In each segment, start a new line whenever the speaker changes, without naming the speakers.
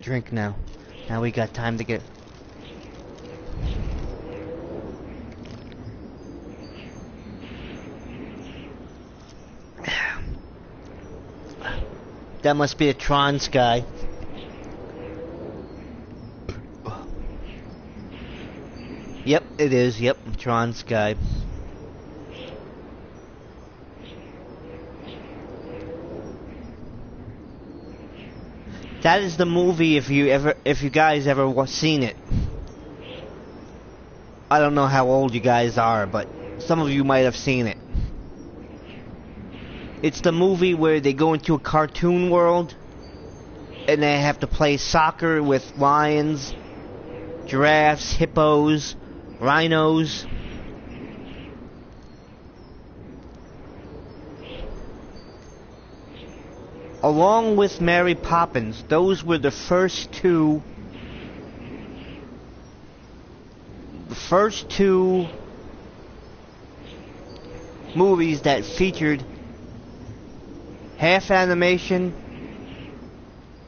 drink now. Now we got time to get... That must be a Tron Sky. Yep, it is. Yep, Tron Sky. That is the movie if you guys ever seen it. I don't know how old you guys are, but some of you might have seen it. It's the movie where they go into a cartoon world and they have to play soccer with lions, giraffes, hippos, rhinos. Along with Mary Poppins, those were the first two movies that featured half animation,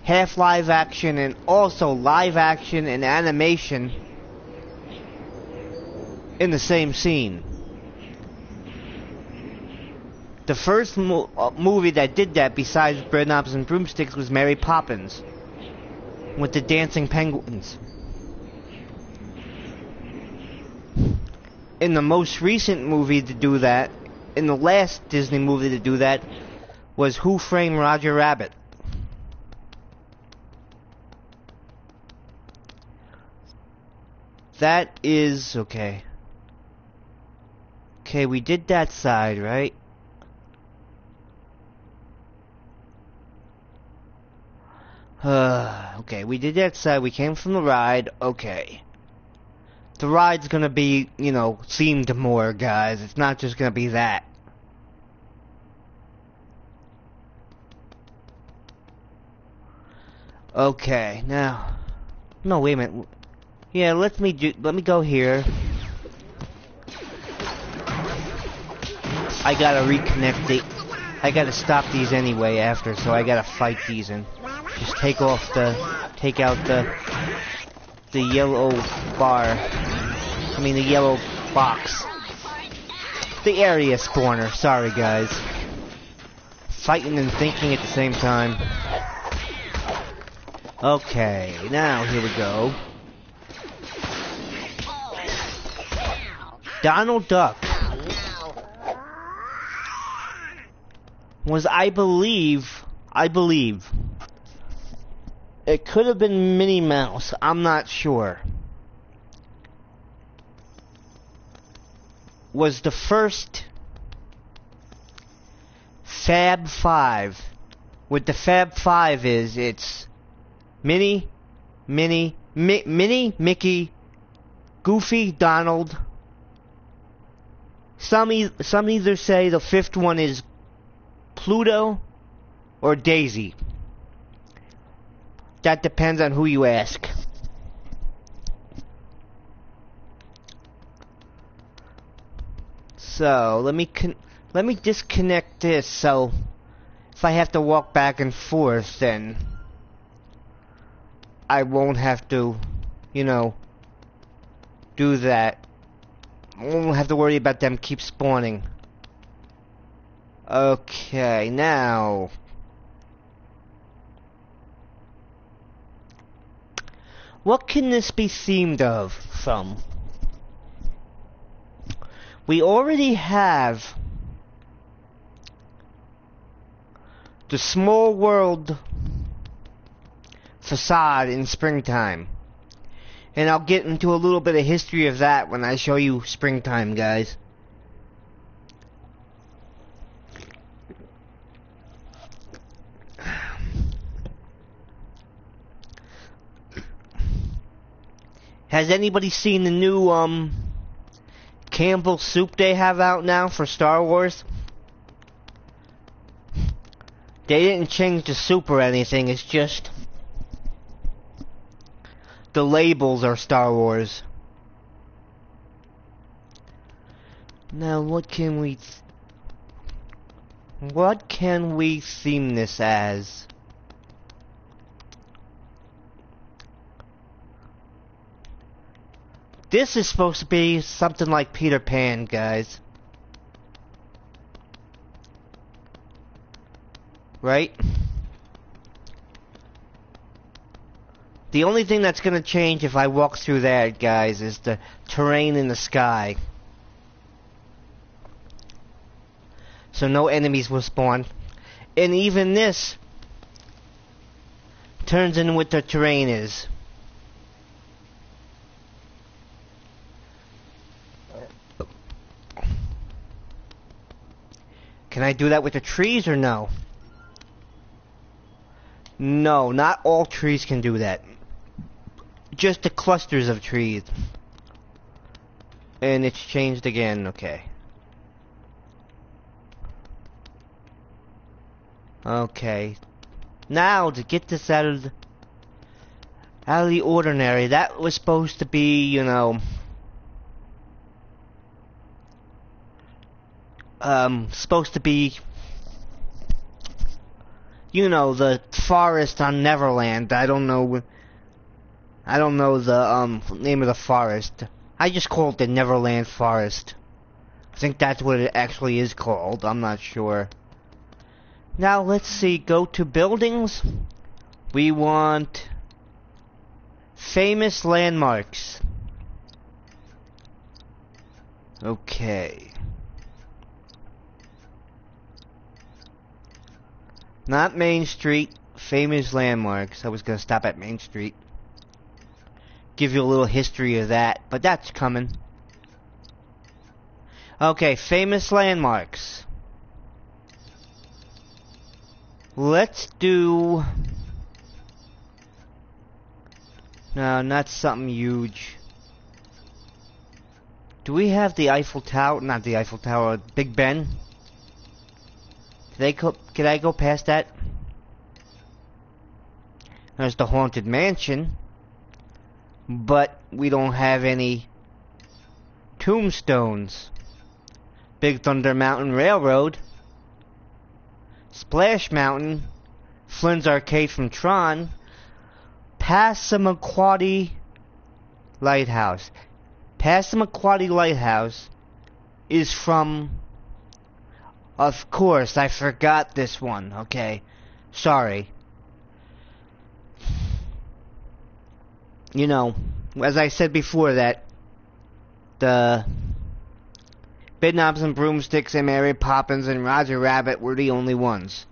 half live action, and also live action and animation in the same scene. The first movie that did that besides Bread Knobs and Broomsticks was Mary Poppins with the dancing penguins. In the most recent movie to do that, in the last Disney movie to do that, was Who Framed Roger Rabbit. That is... okay. Okay, we did that side, right? Okay, we did that side. We came from the ride. Okay. The ride's gonna be, you know, themed more, guys. It's not just gonna be that. Okay, now... no, wait a minute. Yeah, let me go here. I gotta reconnect it. I gotta stop these anyway after, so I gotta fight these and just take out the yellow bar. I mean the yellow box. The area spawner, sorry guys. Fighting and thinking at the same time. Okay, now here we go. Donald Duck was, I believe, it could have been Minnie Mouse, I'm not sure, was the first Fab Five. What the Fab Five is, it's Minnie, Mickey, Goofy, Donald. Some either say the fifth one is Pluto or Daisy. That depends on who you ask. So let me disconnect this, so if I have to walk back and forth, then I won't have to, you know, do that. I won't have to worry about them keep spawning. Okay, now... what can this be themed of from? We already have the Small World facade in Springtime. And I'll get into a little bit of history of that when I show you Springtime, guys. Has anybody seen the new, Campbell's soup they have out now for Star Wars? They didn't change the soup or anything, it's just... the labels are Star Wars. Now, what can we theme this as? This is supposed to be something like Peter Pan, guys. Right? The only thing that's going to change if I walk through that, guys, is the terrain in the sky. So no enemies will spawn. And even this turns in what the terrain is. Can I do that with the trees or no? No, not all trees can do that. Just the clusters of trees. And it's changed again, okay. Okay. Now, to get this out of the ordinary, that was supposed to be, you know... supposed to be... You know, the forest on Neverland. I don't know the, name of the forest. I just call it the Neverland Forest. I think that's what it actually is called. I'm not sure. Now, let's see. Go to buildings. We want famous landmarks. Okay. Not Main Street, famous landmarks. I was going to stop at Main Street. Give you a little history of that, but that's coming. Okay, famous landmarks. Let's do... No, not something huge. Do we have the Eiffel Tower? Not the Eiffel Tower, Big Ben? Could I go past that? There's the Haunted Mansion. But we don't have any tombstones. Big Thunder Mountain Railroad. Splash Mountain. Flynn's Arcade from Tron. Passamaquoddy Lighthouse. Passamaquoddy Lighthouse is from... Of course, I forgot this one. Okay. Sorry. You know, as I said before, that the Bedknobs and Broomsticks and Mary Poppins and Roger Rabbit were the only ones.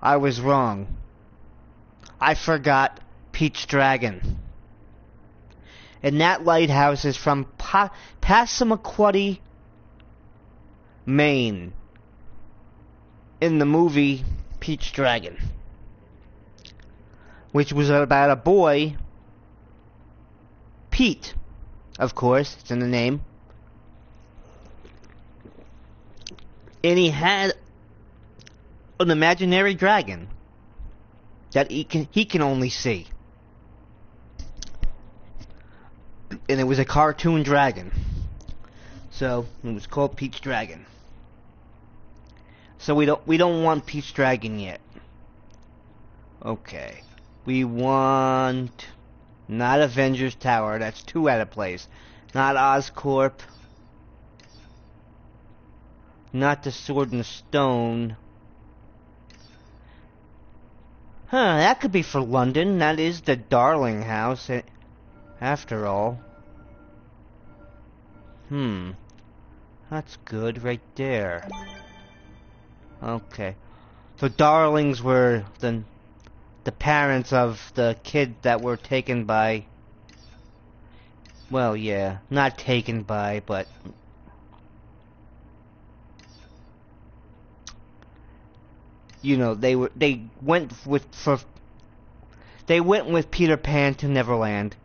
I was wrong. I forgot Pete's Dragon. And that lighthouse is from Passamaquoddy, Maine. In the movie Pete's Dragon. Which was about a boy, Pete, of course, it's in the name. And he had an imaginary dragon that he can only see. And it was a cartoon dragon. So it was called Pete's Dragon. So we don't want Pete's Dragon yet. Okay. We want not Avengers Tower, that's too out of place. Not Oscorp. Not the Sword and Stone. Huh, that could be for London. That is the Darling House, after all. That's good right there. Okay. The Darlings were the parents of the kid that were taken by... Well, yeah. Not taken by, but... You know, they went with Peter Pan to Neverland.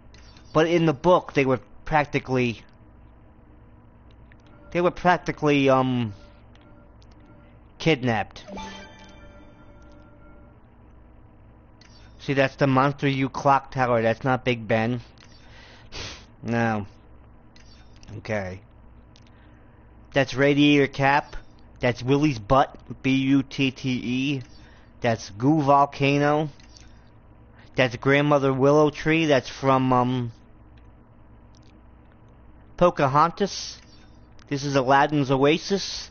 But in the book, they were practically... kidnapped. See, that's the Monster U clock tower. That's not Big Ben. No. Okay. That's Radiator Cap. That's Willie's Butt. B-U-T-T-E. That's Goo Volcano. That's Grandmother Willow Tree. That's from, Pocahontas. This is Aladdin's Oasis.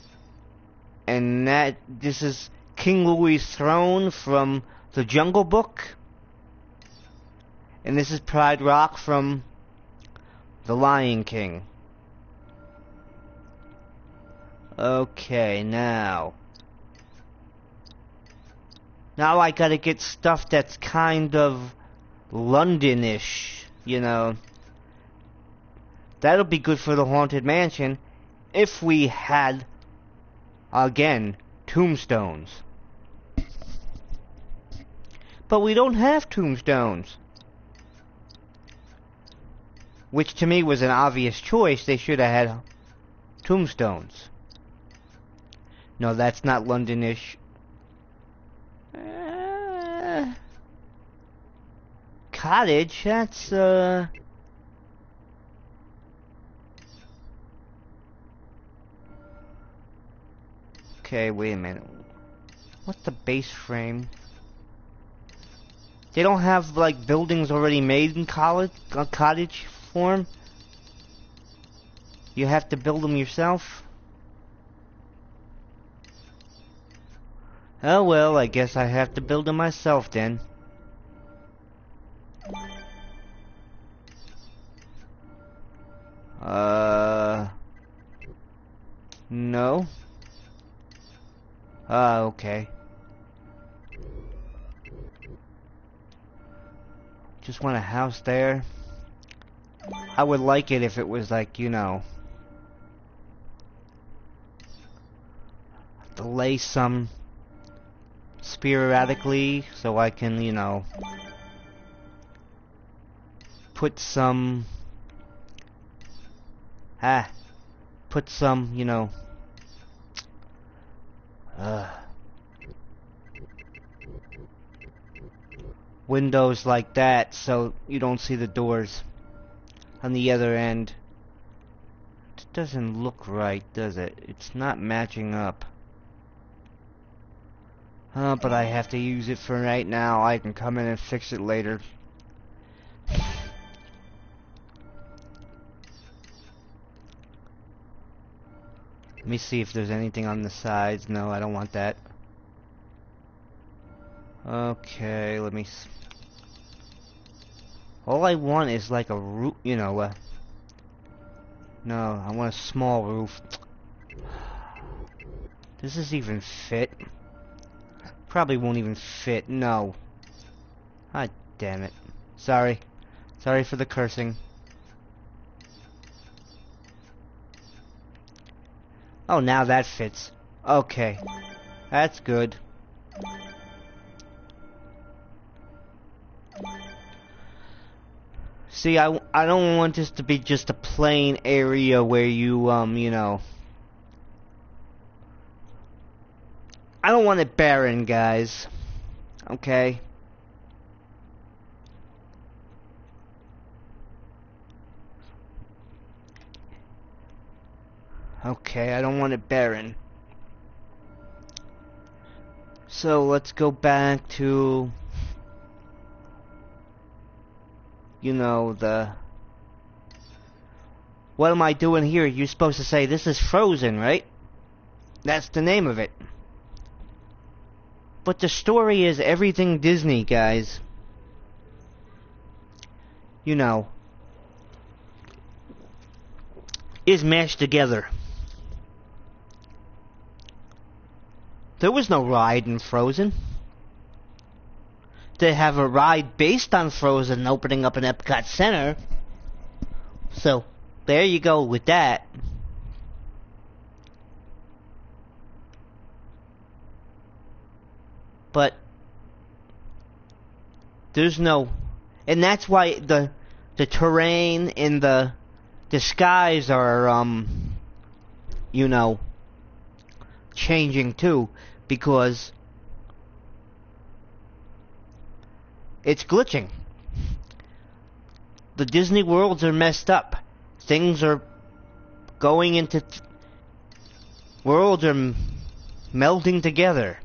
And this is King Louis's throne from The Jungle Book. And this is Pride Rock from The Lion King. Okay, now I gotta get stuff that's kind of London-ish, you know. That'll be good for the Haunted Mansion if we had, again, tombstones. But we don't have tombstones. Which to me was an obvious choice. They should have had tombstones. No, that's not London-ish. Cottage, that's, Okay, wait a minute. What's the base frame? They don't have, like, buildings already made in cottage form? You have to build them yourself? Oh well, I guess I have to build them myself then. No. Okay. Just want a house there. I would like it if it was like, you know, to lay some sporadically so I can, you know, put some, you know, windows like that so you don't see the doors on the other end. It doesn't look right, does it? It's not matching up. But I have to use it for right now. I can come in and fix it later. Let me see if there's anything on the sides. No, I don't want that. Okay, let me... All I want is like a roof, you know, no, I want a small roof. Does this even fit? Probably won't even fit, no. Ah, damn it. Sorry. Sorry for the cursing. Oh, now that fits. Okay. That's good. See, I don't want this to be just a plain area where you, you know... I don't want it barren, guys. Okay? Okay, I don't want it barren. So, let's go back to... You know, the... What am I doing here? You're supposed to say, this is Frozen, right? That's the name of it. But the story is everything Disney, guys. You know. Is mashed together. There was no ride in Frozen. They have a ride based on Frozen opening up in Epcot Center. So, there you go with that. But there's no... And that's why the terrain and the skies are, you know, changing too. Because it's glitching. The Disney worlds are messed up. Things are going into... worlds are melding together.